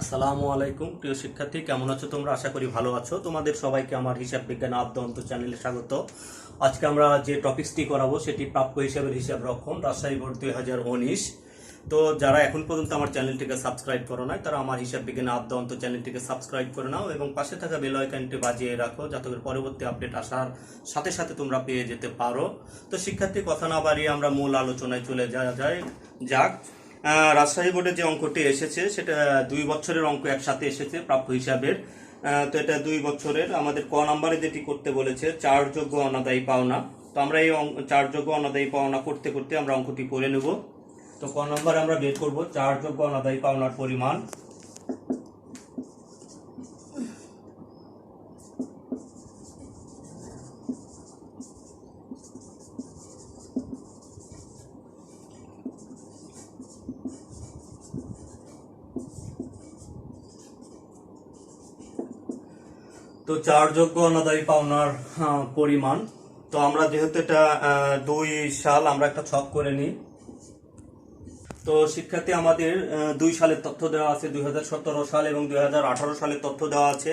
আসসালামু আলাইকুম প্রিয় শিক্ষার্থী, কেমন আছো তোমরা? আশা করি ভালো আছো। তোমাদের সবাইকে আমার হিসাব বিজ্ঞান আদ্যন্ত চ্যানেলে স্বাগত। আজকে আমরা যে টপিকসটি করাবো সেটি প্রাপ্য হিসাবের হিসাব রক্ষণ, রাজশাহী বোর্ড 2019। তো যারা এখন পর্যন্ত আমার চ্যানেলটিকে সাবস্ক্রাইব করো নাই তারা আমার হিসাব বিজ্ঞান আদ্যন্ত চ্যানেলটিকে সাবস্ক্রাইব করে নাও এবং পাশে থাকা বেল আইকনটি বাজিয়ে রাখো, যাতে করে পরবর্তী আপডেট আসার সাথে সাথে তোমরা পেয়ে যেতে পারো। তো শিক্ষার্থী, কথা না বাড়িয়ে আমরা মূল আলোচনায় চলে যাক। রাজশাহী বোর্ডে যে অঙ্কটি এসেছে সেটা 2 বছরের অঙ্ক একসাথে এসেছে প্রাপ্য হিসাবের। তো এটা 2 বছরের। আমাদের ক নাম্বারে যেটি করতে বলেছে চারযোগ্য অনাদায়ী পাওনা। তো আমরা এই চারযোগ্য অনাদায়ী পাওনা করতে করতে আমরা অঙ্কটি করে নেব। তো ক নাম্বারে আমরা বের করব চারযোগ্য অনাদায়ী পাওনার পরিমাণ। তো চারযোগ্য অনাদায়ী পাওনার পরিমাণ। তো আমরা যেহেতু এটা 2 সাল, আমরা একটা ছক করে নিই। তো শিক্ষার্থী, আমাদের 2 সালের তথ্য দেওয়া আছে, 2017 সাল এবং 2018 সালের তথ্য দেওয়া আছে।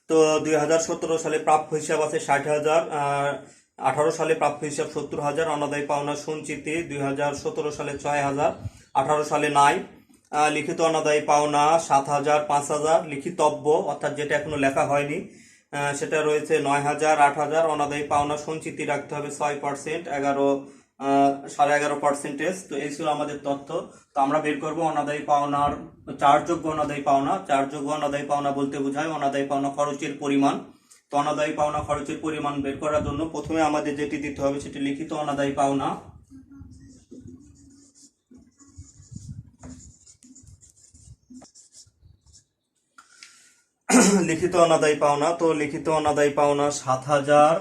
তো 2017 সালে প্রাপ্য হিসাব আছে 60,000, 18 সালে প্রাপ্য হিসাব 70,000, অনাদায়ী পাওনা সঞ্চিতি 2017 সালে 6,000, 18 সালে নাই। লিখিত অনাদায়ী পাওনা 7,000, 5,000, লিখিতব্য অর্থাৎ যেটা এখনো লেখা হয়নি সেটা রয়েছে 9,000, 8,000। অনাদায়ী পাওনা সঞ্চিতি রাখতে হবে 6%, 11.5%। তো এই ছিল আমাদের তথ্য। তো আমরা বের করবো অনাদায়ী পাওনার চারযোগ্য অনাদায়ী পাওনা। চারযোগ্য অনাদায়ী পাওনা বলতে বোঝায় অনাদায়ী পাওনা খরচের পরিমাণ। তো অনাদায়ী পাওনা খরচের পরিমাণ বের করার জন্য প্রথমে আমাদের যেটি দিতে হবে সেটি লিখিত অনাদায়ী পাওনা। লিখিত অনাদায়ী পাওনা। তো লিখিত অনাদায়ী পাওনা 7,000,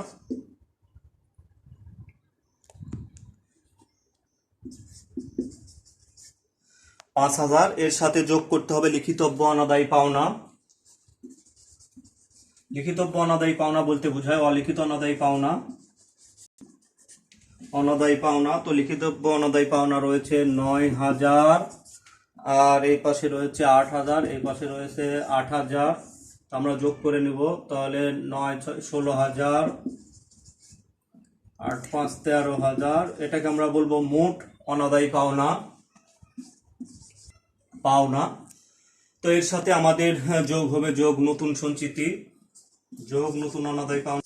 5,000, এর সাথে যোগ করতে হবে লিখিতব্য অনাদায়ী পাওনা। লিখিতব্য অনাদায়ী পাওনা বলতে বোঝায় অলিখিত অনাদায়ী পাওনা। অনাদায়ী পাওনা, তো লিখিতব্য অনাদায়ী পাওনা রয়েছে 9,000, আর এই পাশে রয়েছে 8,000, এই পাশে রয়েছে 8,000। আমরা যোগ করে নিব, তাহলে 9, 16,000, 8, 5, 13,000। এটাকে আমরা বলবো মোট অনাদায়ী পাওনা। তো এর সাথে আমাদের যোগ হবে যোগ নতুন সঞ্চিতি, যোগ নতুন অনাদায়ী পাওনা,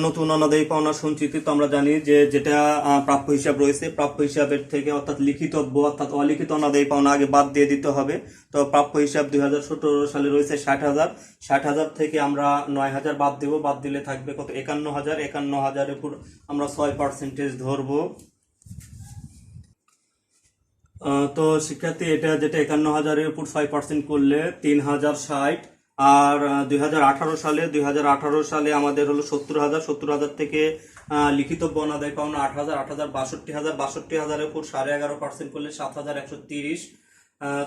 নতুন অনাদায়ী পাওনা সঞ্চিতি। তো আমরা জানি যে যেটা প্রাপ্য হিসাব রয়েছে, প্রাপ্য হিসাবের থেকে অর্থাৎ লিখিতব্য অর্থাৎ অলিখিত অনাদায়ী পাওনা আগে বাদ দিয়ে দিতে হবে। তো প্রাপ্য হিসাব 2017 সালে রয়েছে 60,000। 60,000 থেকে আমরা 9,000 বাদ দেব, বাদ দিলে থাকবে কত? 51,000। 51,000-এর উপর আমরা 6% ধরবো। তো শিক্ষার্থী, এটা যেটা 51,000-এর উপর 6% করলে 3,060। আর 2018 সালে আমাদের হলো 70,000। 70,000 থেকে লিখিত অনাদায়ী পাওনা 8,000। 8,000 62,000। 62,000-এর উপর 11.5% করলে 7,130।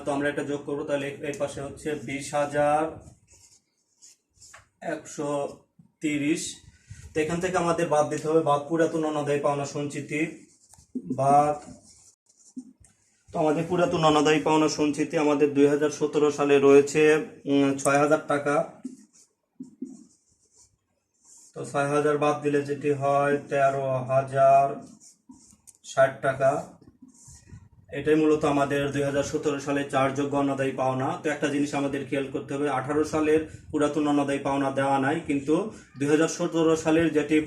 তো আমরা এটা যোগ করবো, তাহলে এই পাশে হচ্ছে 20,130। তো এখান থেকে আমাদের বাদ দিতে হবে বাদ পুরাতন অনাদায়ী পাওনা সঞ্চিতি, বাদ। তো আমাদের পুরাতন অনাদায়ী পাওনা সঞ্চিতি আমাদের 2017 সালে রয়েছে 6,000 টাকা। তো 6,000 বাদ দিলে যেটি হয় 13,060 টাকা। এটাই মূলত আমাদের 2017 সালে চারযোগ্য অনাদায়ী পাওনা। তো একটা জিনিস আমাদের খেয়াল করতে হবে, 18 সালের পুরাতন অনাদায়ী পাওনা দেওয়া নাই, কিন্তু 2017 সালের যেটি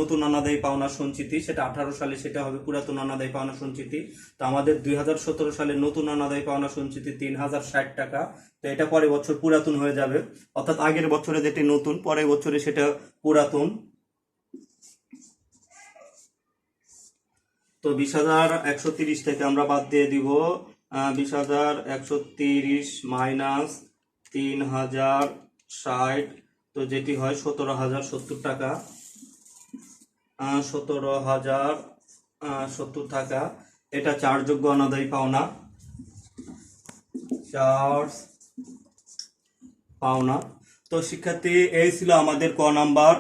নতুন অনাদায়ী পাওনা সঞ্চিতি সেটা 18 সালে সেটা হবে পুরাতন অনাদায়ী পাওনা সঞ্চিতি। তো আমাদের 2017 সালের নতুন অনাদায়ী পাওনা সঞ্চিতি 3,060 টাকা। তো এটা পরের বছর পুরাতন হয়ে যাবে, অর্থাৎ আগের বছরে যেটি নতুন পরের বছরে সেটা পুরাতন। তো 20,130 থেকে আমরা বাদ দিয়ে দিব 20,130 মাইনাস 3,060, তো যেটি হয় 17,070 টাকা। 17,070 টাকা। এটা চারযোগ্য অনাদায়ী পাওনা। তো শিক্ষার্থী, এই ছিল আমাদের ক নাম্বার।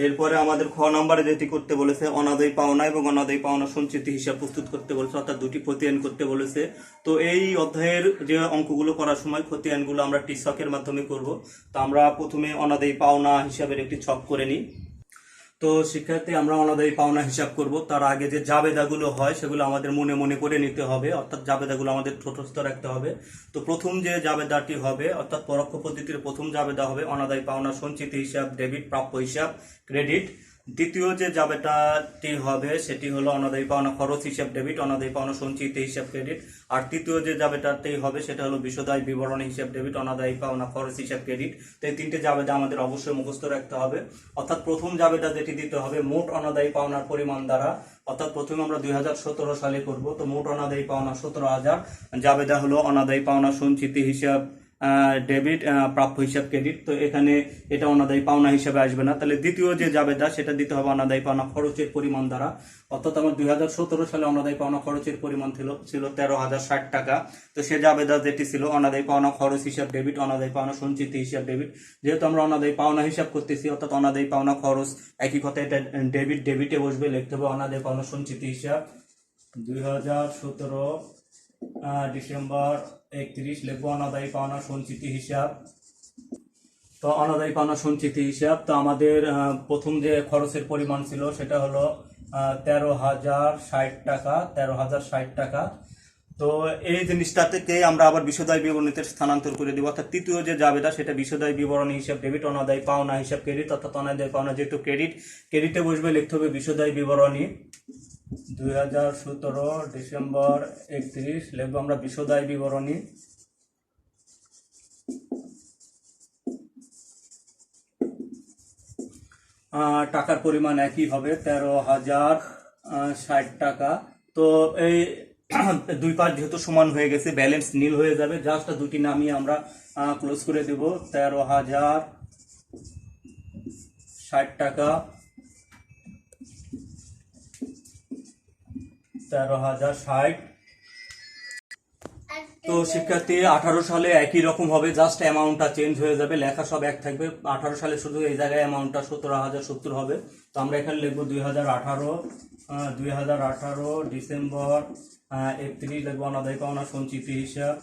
এরপরে আমাদের খ নম্বরে যেটি করতে বলেছে অনাদায়ী পাওনা এবং অনাদায়ী পাওনা সঞ্চিতি হিসাব প্রস্তুত করতে বলেছে, অর্থাৎ দুটি খতিয়ান করতে বলেছে। তো এই অধ্যায়ের যে অঙ্কগুলো করার সময় খতিয়ানগুলো আমরা টি ছকের মাধ্যমে করব। তো আমরা প্রথমে অনাদায়ী পাওনা হিসাবের একটি ছক করে নিই। তো শিক্ষার্থী, আমরা অনাদায়ী পাওনা হিসাব করব। তার আগে যে জাবেদাগুলো হয় সেগুলো আমাদের মনে মনে করে নিতে হবে, অর্থাৎ জাবেদাগুলো আমাদের ঠোঁটস্থ রাখতে হবে। তো প্রথম যে জাবেদাটি হবে, অর্থাৎ পরোক্ষ পদ্ধতির প্রথম জাবেদা হবে অনাদায়ী পাওনা সঞ্চিতি হিসাব ডেবিট, প্রাপ্য হিসাব ক্রেডিট। দ্বিতীয় যে জাবেদাটি হবে সেটি হলো অনাদায়ী পাওনা খরচ হিসাব ডেবিট, অনাদায়ী পাওনা সঞ্চিতি হিসাব ক্রেডিট। আর তৃতীয় যে জাবেদাটি হবে সেটা হলো বিশদায় বিবরণী হিসাব ডেবিট, অনাদায়ী পাওনা খরচ হিসাব ক্রেডিট। তো এই তিনটে জাবেদা আমাদের অবশ্যই মুখস্থ রাখতে হবে। অর্থাৎ প্রথম জাবেদা যেটি দিতে হবে মোট অনাদায়ী পাওনার পরিমাণ দ্বারা, অর্থাৎ প্রথমে আমরা 2017 সালে করব। তো মোট অনাদায়ী পাওনা 17,000, জাবেদা হলো অনাদায়ী পাওনা সঞ্চিতি হিসাব ডেবিট, প্রাপ্য হিসাব ক্রেডিট। তো এখানে এটা অনাদায়ী পাওনা হিসাবে আসবে না। তাহলে দ্বিতীয় যে জাবেদা সেটা দিতে হবে অনাদায়ী পাওনা খরচের পরিমাণ দ্বারা, অর্থাৎ আমার 2017 সালে অনাদায়ী পাওনা খরচের পরিমাণ ছিল 13,060 টাকা। তো সে জাবেদা যেটি ছিল অনাদায়ী পাওনা খরচ হিসাব ডেবিট, অনাদায়ী পাওনা সঞ্চিতি হিসাব ডেবিট। যেহেতু আমরা অনাদায়ী পাওনা হিসাব করতেছি, অর্থাৎ অনাদায়ী পাওনা খরচ একই কথা, এটা ডেবিটে বসবে, লিখতে হবে অনাদায়ী পাওনা সঞ্চিতি হিসাব 2017 ডিসেম্বর 31, লিখবো অনাদায়ী পাওনা সঞ্চিতি হিসাব। তো অনাদায়ী পাওনা সঞ্চিতি হিসাব, তো আমাদের প্রথম যে খরচের পরিমাণ ছিল সেটা হলো 13,060 টাকা, 13,060 টাকা। তো এই জিনিসটা থেকে আমরা আবার বিশদায় বিবরণীতে স্থানান্তর করে দিব, অর্থাৎ তৃতীয় যে জাবেদা সেটা বিশদায় বিবরণী হিসাব ডেবিট, অনাদায়ী পাওনা হিসাব ক্রেডিট। অর্থাৎ অনাদায়ী পাওনা যেহেতু ক্রেডিটে বসবে, লিখতে হবে বিশদায় বিবরণী 2017 ডিসেম্বর 31, লিখবো আমরা বিশদায় বিবরণী। টাকার পরিমাণ একই হবে 13,060 টাকা। তো এই দুই পাশ যেহেতু সমান হয়ে গেছে, ব্যালেন্স নীল হয়ে যাবে, জাস্ট দুটি নামিয়ে আমরা ক্লোজ করে দেব। 13,060 টাকা, 13,060। তো শিক্ষার্থী, 18 সালে একই রকম হবে, জাস্ট অ্যামাউন্টটা চেঞ্জ হয়ে যাবে, লেখা সব এক থাকবে। 18 সালে শুধু এই জায়গায় অ্যামাউন্টটা 17,070 হবে। তো আমরা এখানে লিখবো 2018 ডিসেম্বর 31, লিখবো অনাদায়ী পাওনা সঞ্চিতি হিসাব।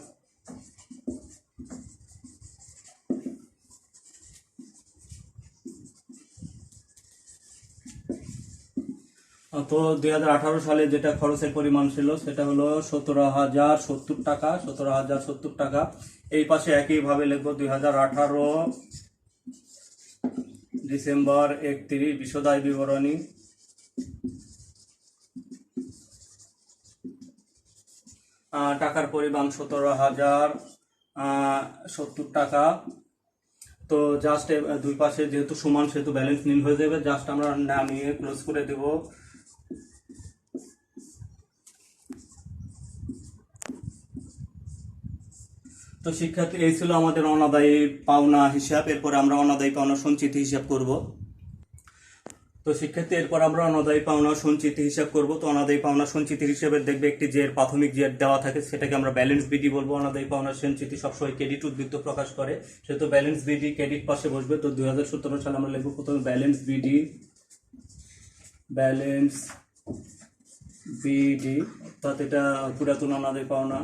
তো 2018 সালে যেটা খরচের পরিমাণ ছিল সেটা হলো 17,070 টাকা, 17,070 টাকা। এই পাশে একইভাবে লিখবো 2018 ডিসেম্বর 31, বিশদায় বিবরণী। টাকার পরিমাণ 17,070 টাকা। তো জাস্ট দুই পাশে যেহেতু সমান সেহেতু ব্যালেন্স নীল হয়ে যাবে, জাস্ট আমরা নামিয়ে ক্লোজ করে দেব। তো শিক্ষার্থী, এই ছিল আমাদের অনাদায়ী পাওনা হিসাব। এরপর আমরা অনাদায়ী পাওনা সঞ্চিতি হিসাব করব। তো শিক্ষার্থী, এরপর আমরা অনাদায়ী পাওনা সঞ্চিতি হিসাব করব। তো অনাদায়ী পাওনা সঞ্চিতি হিসাবে দেখবে একটি যে প্রাথমিক যে দেওয়া থাকে সেটাকে আমরা ব্যালেন্স বিডি বলবো। অনাদায়ী পাওনা সঞ্চিতি সবসময় ক্রেডিট উদ্বৃত্ত প্রকাশ করে, সেহেতু ব্যালেন্স বিডি ক্রেডিট পাশে বসবে। তো 2017 সালে আমরা লিখবো প্রথমে ব্যালেন্স বিডি, অর্থাৎ এটা পুরাতন অনাদায়ী পাওনা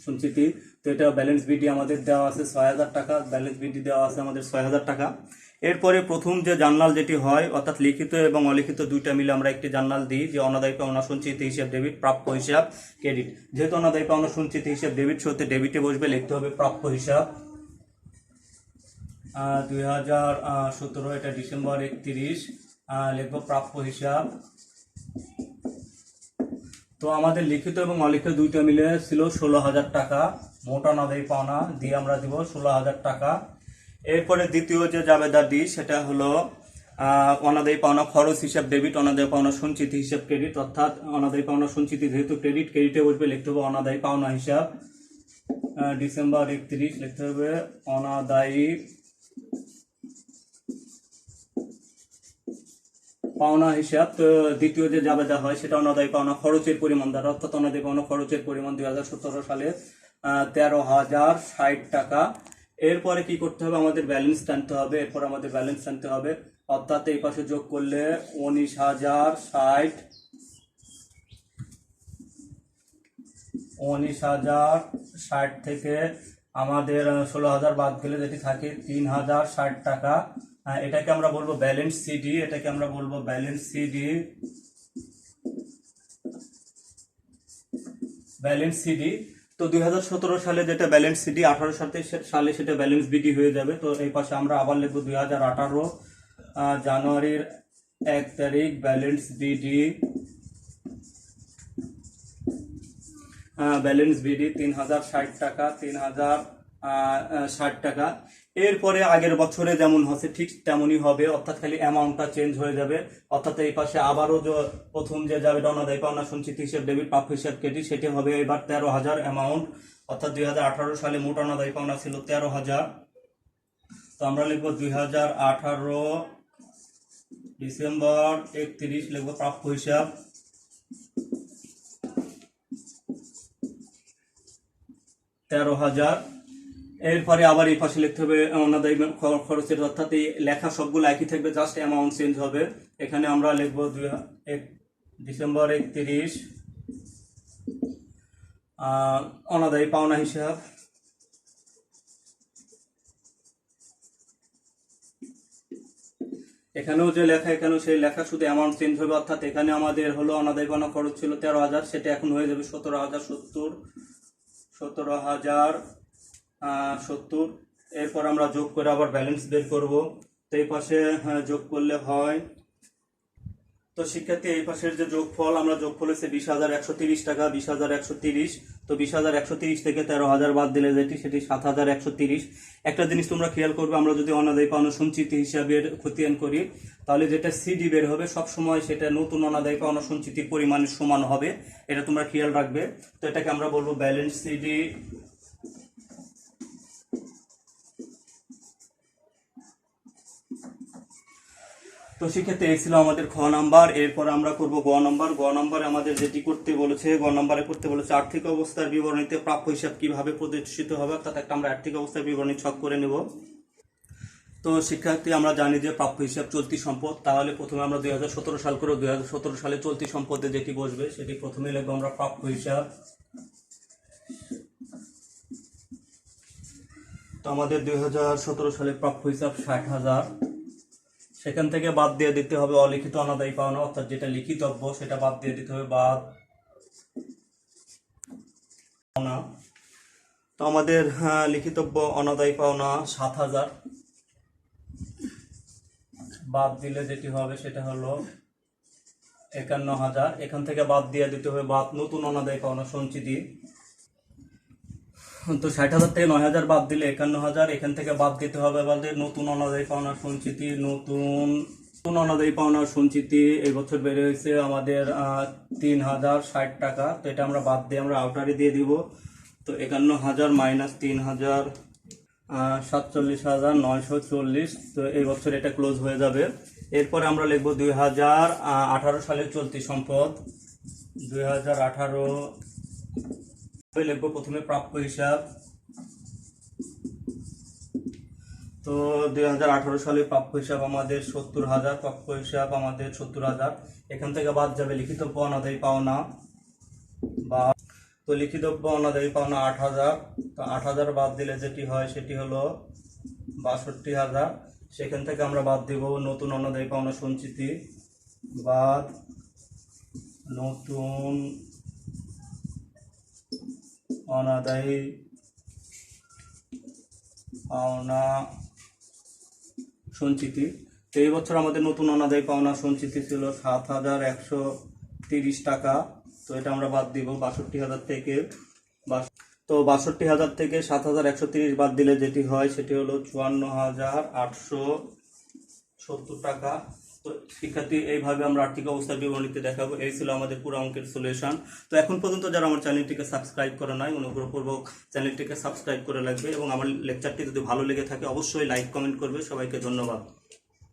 সঞ্চিতি। তো এটা ব্যালেন্স বিডি আমাদের দেওয়া আছে 6,000 টাকা, ব্যালেন্স বিডি দেওয়া আছে আমাদের 6,000 টাকা। এরপরে প্রথম যে জার্নাল যেটি হয়, অর্থাৎ লিখিত এবং অলিখিত দুইটা মিলে আমরা একটি জার্নাল দিই যে অনাদায়ী পাওনা সঞ্চিতি হিসাব ডেবিট, প্রাপ্য হিসাব ক্রেডিট। যেহেতু অনাদায়ী পাওনা সঞ্চিতি হিসাব ডেবিট সত্যি ডেবিটে বসবে, লিখতে হবে প্রাপ্য হিসাব 2017, এটা ডিসেম্বর 31, লিখবো প্রাপ্য হিসাব। তো আমাদের লিখিত এবং অলিখিত দুইটা মিলে ছিল 16,000 টাকা, মোট অনাদায়ী পাওনা দিয়ে আমরা দিব 16,000 টাকা। এরপরে দ্বিতীয় যে জাবেদা দিই সেটা হলো অনাদায়ী পাওনা খরচ হিসাব ডেবিট, অনাদায়ী পাওনা সঞ্চিতি হিসাব ক্রেডিট। অর্থাৎ অনাদায়ী পাওনা সঞ্চিতি যেহেতু ক্রেডিটে বসবে, লিখতে হবে অনাদায়ী পাওনা হিসাব ডিসেম্বর 31, লিখতে হবে অনাদায়ী পাওনা হিসাব। তো দ্বিতীয় যে জাবেদা হয় সেটা অনাদায়ী পাওনা খরচের পরিমাণ দ্বারা, অর্থাৎ অনাদায়ী পাওনা খরচের পরিমাণ 2017 সালে 13,060 টাকা। এরপরে কি করতে হবে, আমাদের ব্যালেন্স টানতে হবে। এরপর আমাদের ব্যালেন্স টানতে হবে, অর্থাৎ এই পাশে যোগ করলে 19,060, 19,060 থেকে আমাদের 16,000 বাদ গেলে যেটি থাকে 3,060 টাকা। এটাকে আমরা বলবো ব্যালেন্স সিডি, এটাকে আমরা বলবো ব্যালেন্স সিডি, ব্যালেন্স সিডি। তো 2017 সালে যেটা ব্যালেন্স সিডি, 18 সালে সেটা ব্যালেন্স বিডি হয়ে যাবে। তো এই পাশে আমরা আবার লিখবো 2018 জানুয়ারির 1 তারিখ ব্যালেন্স বিডি, ব্যালেন্স বিডি 3,060 টাকা, 3,060 টাকা। এরপরে আগের বছরে যেমন হচ্ছে ঠিক তেমনই হবে, অর্থাৎ খালি অ্যামাউন্টটা চেঞ্জ হয়ে যাবে। অর্থাৎ এই পাশে আবারও প্রথম যে যাবে অনাদায়ী পাওনা সঞ্চিতি হিসেব ডেবিট, প্রাপ্য হিসাব ক্রেডিট, সেটি হবে এবার 13,000 অ্যামাউন্ট। অর্থাৎ 2018 সালে মোট অনাদায়ী পাওনা ছিল 13,000। তো আমরা লিখবো 2018 ডিসেম্বর 31 লিখবো প্রাপ্য হিসাব, 13,000। এরপরে আবার এই পাশে লিখতে হবে অনাদায়ী খরচের, অর্থাৎ এই লেখা সবগুলো একই থাকবে, জাস্ট অ্যামাউন্ট চেঞ্জ হবে। এখানে আমরা লিখবো ডিসেম্বর 31 অনাদায়ী পাওনা হিসাব। এখানেও যে লেখা, এখানেও সেই লেখা, শুধু অ্যামাউন্ট চেঞ্জ হবে। অর্থাৎ এখানে আমাদের হলো অনাদায়ী পাওনা খরচ ছিল 13,000, সেটা এখন হয়ে যাবে 17,070, 17,070। এরপর আমরা যোগ করে আবার ব্যালেন্স বের করব। তো এই পাশে যোগ করলে হয়, তো শিক্ষার্থী এই পাশের যে যোগফল, আমরা যোগফল হচ্ছে 20,130 টাকা, 20,130। তো 20,130 থেকে 13,000 বাদ দিলে যেটি, সেটি 7,130। একটা জিনিস তোমরা খেয়াল করবে, আমরা যদি অনাদায়ী পাওনা সঞ্চিতি হিসাবের খতিয়ান করি, তাহলে যেটা সিডি বের হবে সব সময় সেটা নতুন অনাদায়ী পাওনা সঞ্চিতির পরিমাণের সমান হবে, এটা তোমরা খেয়াল রাখবে। তো এটাকে আমরা বলবো ব্যালেন্স সিডি। তো সেক্ষেত্রে এই ছিল আমাদের খ নাম্বার। এরপর আমরা করব গ নাম্বার। গ নাম্বারে আমাদের যেটি করতে বলেছে, গ নাম্বারে করতে বলেছে আর্থিক অবস্থার বিবরণীতে প্রাপ্য হিসাব কিভাবে প্রদর্শিত হবে, অর্থাৎ একটা আমরা আর্থিক অবস্থার বিবরণী ছক করে নেব। তো শিক্ষার্থী আমরা জানি যে প্রাপ্য হিসাব চলতি সম্পদ, তাহলে প্রথমে আমরা 2017 সাল করে 2017 সালে চলতি সম্পদে যেটি বসবে সেটি প্রথমে লিখবো আমরা প্রাপ্য হিসাব। তো আমাদের 2017 সালে প্রাপ্য হিসাব 60,000। সেখান থেকে বাদ দিয়ে দিতে হবে অলিখিত অনাদায়ী পাওনা, অর্থাৎ যেটা লিখিতব্য সেটা বাদ দিয়ে দিতে হবে, বাদ পাওনা। তো আমাদের লিখিতব্য অনাদায়ী পাওনা 7,000, বাদ দিলে যেটি হবে সেটা হলো 51,000। এখান থেকে বাদ দিয়ে দিতে হবে বাদ নতুন অনাদায়ী পাওনা সঞ্চিতি। তো 60,000 থেকে 9,000 বাদ দিলে 51,000। এখান থেকে বাদ দিতে হবে আমাদের নতুন অনাদায়ী পাওনা সঞ্চিতি, নতুন অনাদায়ী পাওনা সঞ্চিতি এই বছর বেড়ে হয়েছে আমাদের 3,060 টাকা। তো এটা আমরা বাদ দিয়ে আমরা আউটারে দিয়ে দিব। তো 51,000 মাইনাস 3,000 47,940। তো এই বছর এটা ক্লোজ হয়ে যাবে। এরপরে আমরা লিখবো 2018 সালের চলতি সম্পদ। 2018 লিখবো প্রথমে প্রাপ্য হিসাব। তো 2018 সালে প্রাপ্য হিসাব আমাদের 70,000, প্রাপ্য হিসাব আমাদের 70,000। এখান থেকে বাদ যাবে লিখিতব্য অনাদায়ী পাওনা, বা তো লিখিতব্য অনাদায়ী পাওনা 8,000। তো 8,000 বাদ দিলে যেটি হয় সেটি হলো 62,000। সেখান থেকে আমরা বাদ দিব নতুন অনাদায়ী পাওনা সঞ্চিতি, বাদ নতুন অনাদায়ী পাওনা সঞ্চিতি। তো এই বছর আমাদের নতুন অনাদায়ী পাওনা সঞ্চিতি ছিল 7,130 টাকা। তো এটা আমরা বাদ দিব 62,000 থেকে। তো 62,000 থেকে 7,130 বাদ দিলে যেটি হয় সেটি হলো 54,870 টাকা। তো শিক্ষার্থী এইভাবে আমরা আর্থিক অবস্থার বিবরণীতে দেখাবো। এই ছিল আমাদের পুরো অঙ্কের সলিউশন। তো এখন পর্যন্ত যারা আমার চ্যানেলটিকে সাবস্ক্রাইব করে নাই, অনুগ্রহপূর্বক চ্যানেলটিকে সাবস্ক্রাইব করে রাখবে এবং আমার লেকচারটি যদি ভালো লেগে থাকে অবশ্যই লাইক কমেন্ট করবে। সবাইকে ধন্যবাদ।